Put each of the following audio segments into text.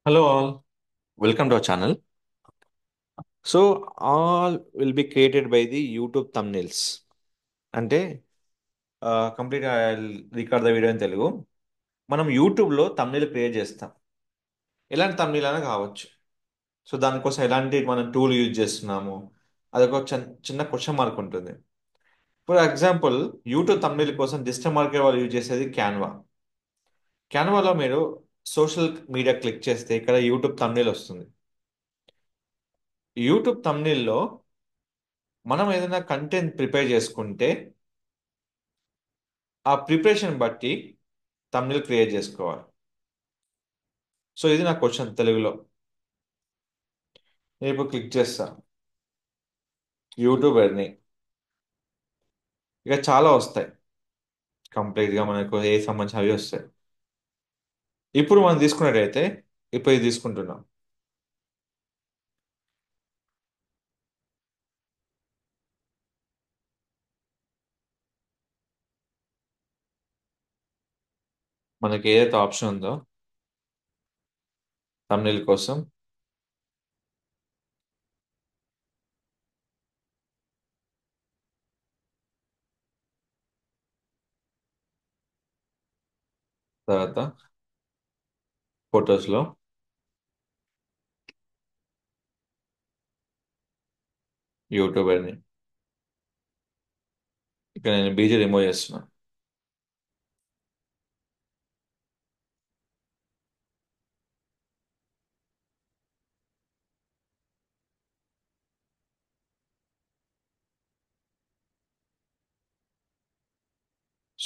Hello all, welcome to our channel. So all will be created by the YouTube thumbnails. అంటే complete record the video in Telugu. మనం యూట్యూబ్లో thumbnail create చేస్తాం. ఎలాంటి thumbnail అయినా కావచ్చు. So దానికోసం ఎలాంటి మనం టూల్ యూజ్ చేస్తున్నాము అదొక చిన్న క్వశ్చన్ మార్క్ ఉంటుంది. ఫర్ ఎగ్జాంపుల్ యూట్యూబ్ thumbnail కోసం డిజిటల్ మార్కెట్ వాళ్ళు యూజ్ చేసేది క్యాన్వా. క్యాన్వాలో మీరు సోషల్ మీడియా క్లిక్ చేస్తే ఇక్కడ యూట్యూబ్ thumbnail వస్తుంది. యూట్యూబ్ thumbnailలో మనం ఏదైనా కంటెంట్ ప్రిపేర్ చేసుకుంటే ఆ ప్రిపరేషన్ బట్టి తమిళ్ క్రియేట్ చేసుకోవాలి. సో ఇది నా క్వశ్చన్ తెలుగులో. నేను ఇప్పుడు క్లిక్ చేస్తా యూట్యూబర్ని. ఇక చాలా వస్తాయి, కంప్లీట్గా మనకు ఏ సంబంధించిన అవి వస్తాయి. ఇప్పుడు మనం తీసుకున్నట్టయితే ఇప్పుడు ఇది తీసుకుంటున్నాం. మనకి ఏదైతే ఆప్షన్ ఉందో తమిళ్ కోసం తర్వాత ఫొటోస్లో యూట్యూబర్ని ఇక్కడ నేను బీజీ రిమూవ్ చేస్తున్నా.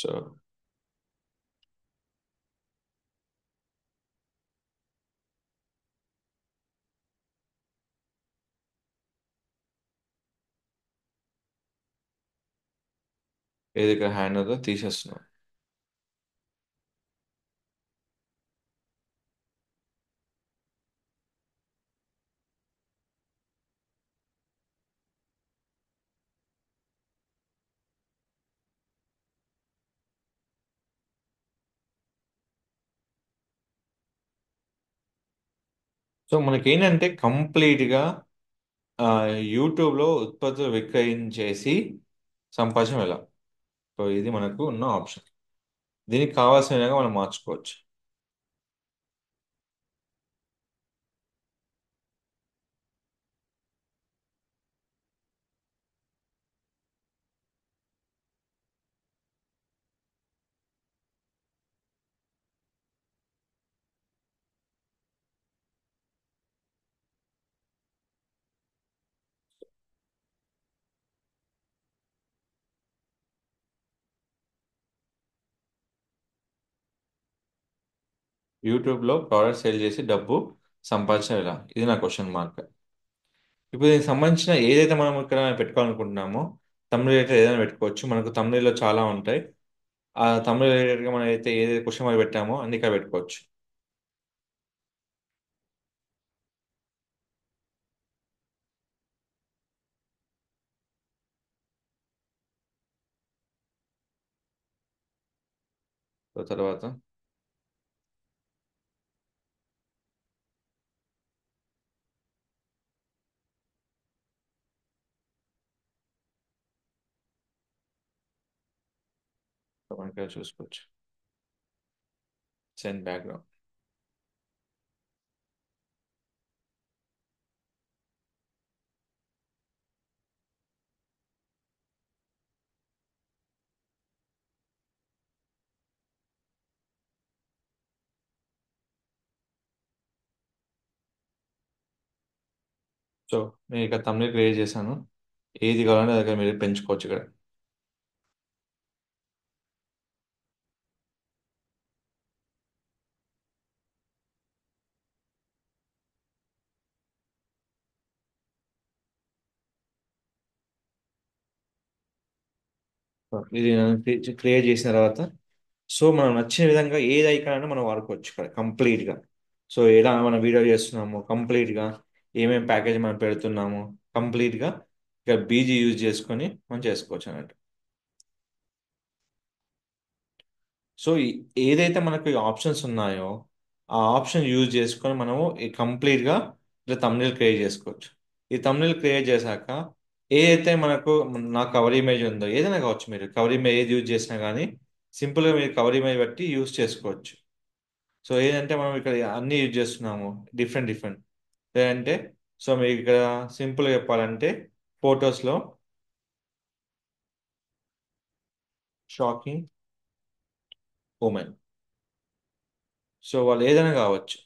సో ఏది ఇక్కడ హ్యాండ్ ఉందో తీసేస్తున్నాం. సో మనకి ఏంటంటే కంప్లీట్గా యూట్యూబ్లో ఉత్పత్తులు విక్రయించేసి సంపాదించడం ఎలా. సో ఇది మనకు ఉన్న ఆప్షన్. దీనికి కావాల్సిన విధంగా మనం మార్చుకోవచ్చు. యూట్యూబ్లో ప్రోడక్ట్ సేల్ చేసి డబ్బు సంపాదించడం ఎలా, ఇది నా క్వశ్చన్ మార్క్. ఇప్పుడు దీనికి సంబంధించిన ఏదైతే మనం ఇక్కడ పెట్టుకోవాలనుకుంటున్నామో తమిళ రిలేటెడ్ ఏదైనా పెట్టుకోవచ్చు. మనకు తమిళలో చాలా ఉంటాయి. ఆ తమిళ రిలేటెడ్గా మనం అయితే ఏదైతే క్వశ్చన్ మార్క్ పెట్టామో అన్ని ఇక్కడ పెట్టుకోవచ్చు. సో తర్వాత మనం ఇక్కడ చూసుకోవచ్చు సెండ్ బ్యాక్గ్రౌండ్. సో నేను ఇక్కడ తమిళ క్రియేట్ చేశాను. ఏది కావాలంటే అది ఇక్కడ మీరు పెంచుకోవచ్చు ఇక్కడ. సో ఇది క్రియేట్ చేసిన తర్వాత సో మనం నచ్చిన విధంగా ఏది ఐకాన్ మనం వాడుకోవచ్చు ఇక్కడ కంప్లీట్గా. సో ఎలా మనం వీడియో చేస్తున్నాము కంప్లీట్గా, ఏమేమి ప్యాకేజ్ మనం పెడుతున్నాము కంప్లీట్గా ఇక్కడ బీజీ యూజ్ చేసుకొని మనం చేసుకోవచ్చు అన్నట్టు. సో ఏదైతే మనకు ఆప్షన్స్ ఉన్నాయో ఆ ఆప్షన్ యూజ్ చేసుకొని మనము ఈ కంప్లీట్గా ఇట్లా తమ్నేల్ క్రియేట్ చేసుకోవచ్చు. ఈ తమ్నేల్ క్రియేట్ చేశాక ఏదైతే మనకు నా కవర్ ఇమేజ్ ఉందో ఏదైనా కావచ్చు, మీరు కవర్ ఇమేజ్ ఏది యూజ్ చేసినా కానీ సింపుల్గా మీరు కవర్ ఇమేజ్ బట్టి యూజ్ చేసుకోవచ్చు. సో ఏదంటే మనం ఇక్కడ అన్నీ యూజ్ చేస్తున్నాము, డిఫరెంట్ డిఫరెంట్ లేదంటే. సో మీకు ఇక్కడ సింపుల్గా చెప్పాలంటే ఫొటోస్లో షాకింగ్ ఉమెన్, సో వాళ్ళు ఏదైనా కావచ్చు.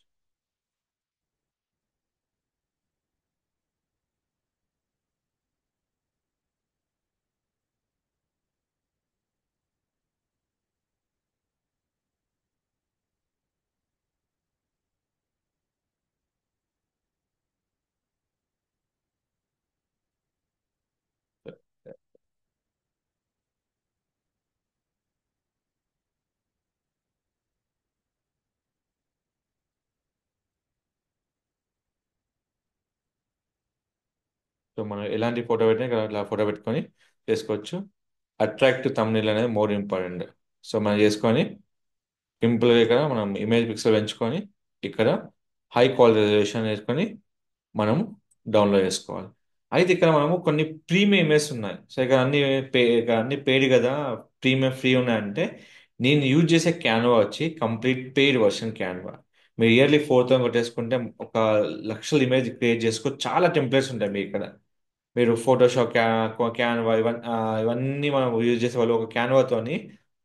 సో మనం ఎలాంటి ఫోటో పెట్టినా ఇక్కడ ఇలా ఫోటో పెట్టుకొని చేసుకోవచ్చు. అట్రాక్టివ్ తమ్నీల్ అనేది మోర్ ఇంపార్టెంట్. సో మనం చేసుకొని సింపుల్గా ఇక్కడ మనం ఇమేజ్ పిక్సెల్ పెంచుకొని ఇక్కడ హై క్వాలిటీ రెజల్యూషన్ వేసుకొని మనం డౌన్లోడ్ చేసుకోవాలి. అయితే ఇక్కడ మనము కొన్ని ప్రీమియం ఇమేజెస్ ఉన్నాయి. సో ఇక్కడ అన్ని పెయిడ్ కదా, ప్రీమియం ఫ్రీ ఉన్నాయంటే నేను యూజ్ చేసే క్యాన్వా వచ్చి కంప్లీట్ పెయిడ్ వర్షన్ క్యాన్వా. మీరు ఇయర్లీ 4,000 కొట్టేసుకుంటే ఒక లక్షల ఇమేజ్ క్రియేట్ చేసుకో, చాలా టెంప్లెట్స్ ఉంటాయి మీ ఇక్కడ. మీరు ఫోటోషాప్ క్యాన్వా ఇవన్నీ మనం యూజ్ చేసే వాళ్ళు ఒక క్యాన్వాతోని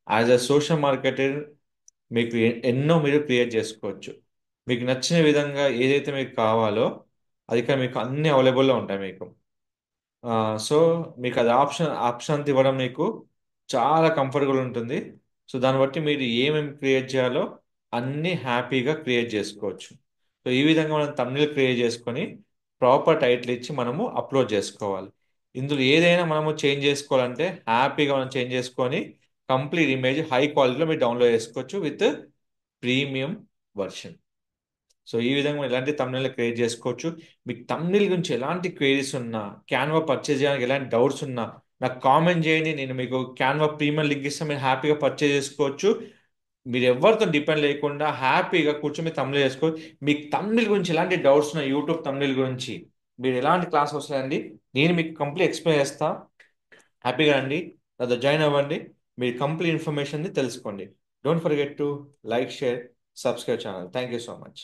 యాజ్ అ సోషల్ మార్కెటర్ మీకు ఎన్నో మీరు క్రియేట్ చేసుకోవచ్చు. మీకు నచ్చిన విధంగా ఏదైతే మీకు కావాలో అది ఇక్కడ మీకు అన్ని అవైలబుల్లో ఉంటాయి మీకు. సో మీకు అది ఆప్షన్ ఇవ్వడం మీకు చాలా కంఫర్టబుల్ ఉంటుంది. సో దాన్ని బట్టి మీరు ఏమేమి క్రియేట్ చేయాలో అన్నీ హ్యాపీగా క్రియేట్ చేసుకోవచ్చు. సో ఈ విధంగా మనం thumbnail క్రియేట్ చేసుకొని ప్రాపర్ టైటిల్ ఇచ్చి మనము అప్లోడ్ చేసుకోవాలి. ఇందులో ఏదైనా మనము చేంజ్ చేసుకోవాలంటే హ్యాపీగా మనం చేంజ్ చేసుకొని కంప్లీట్ ఇమేజ్ హై క్వాలిటీలో మీరు డౌన్లోడ్ చేసుకోవచ్చు విత్ ప్రీమియం వర్షన్. సో ఈ విధంగా మనం ఎలాంటి తమ్నెల్ క్రియేట్ చేసుకోవచ్చు. మీకు తమ్నెల్ గురించి ఎలాంటి క్వైరీస్ ఉన్నా, క్యాన్వా పర్చేజ్ చేయడానికి ఎలాంటి డౌట్స్ ఉన్నా నాకు కామెంట్ చేయండి. నేను మీకు క్యాన్వా ప్రీమియం లింక్ ఇస్తే మీరు హ్యాపీగా పర్చేజ్ చేసుకోవచ్చు. మీరు ఎవరితో డిపెండ్ లేకుండా హ్యాపీగా కూర్చొని మీరు తమ్నెల్ చేసుకోవచ్చు. మీకు తమ్నెల్ గురించి ఎలాంటి డౌట్స్ ఉన్నాయి, యూట్యూబ్ తమ్నెల్ గురించి మీరు ఎలాంటి క్లాస్ వస్తాయండి, నేను మీకు కంప్లీట్ ఎక్స్ప్లెయిన్ చేస్తా. హ్యాపీగా అండి నాతో జాయిన్ అవ్వండి. మీరు కంప్లీట్ ఇన్ఫర్మేషన్ తెలుసుకోండి. Don't forget to like, share, subscribe channel. Thank you so much.